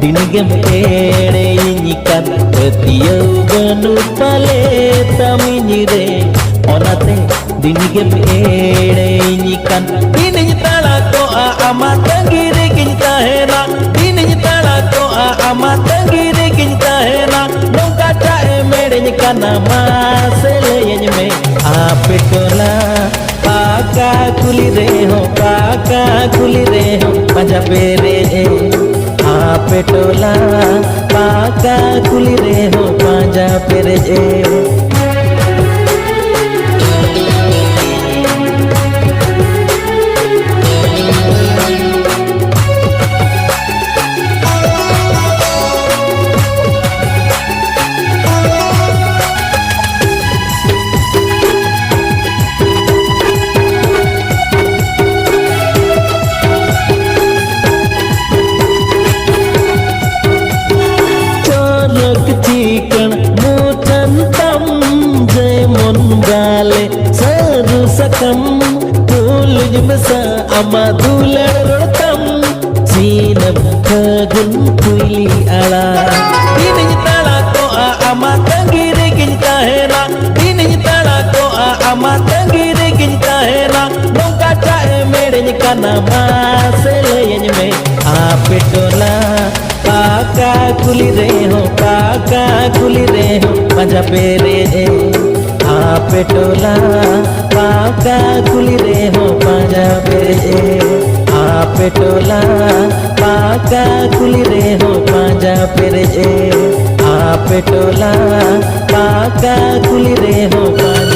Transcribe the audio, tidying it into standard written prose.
Dinigam ere nyikat tiau banu pale tamini onate dinigam ere nyikan ini tala ko amat gire kinta hena ini tala ko amat gire kinta hena nongka chae mere nyikana masele yenyme apetola paka kuli re ho panja pere पेटोला पाका कुली रे हो पांजा पेरे गाले सरू सकम तुलुज मसा अमा दुलर रोतम सीनम खगुन कुली आला ini tala ko ama tangire kinta hera ini tala ko ama tangire kinta hera nongka chae mere nyikana masele yenyme apetola paka kuli re ho panja pere पेटोला पाका कुली रे हो पांजा पेरे पेटोला पाका कुली रे हो पांजा पेरे पेटोला पाका कुली रे हो पांजा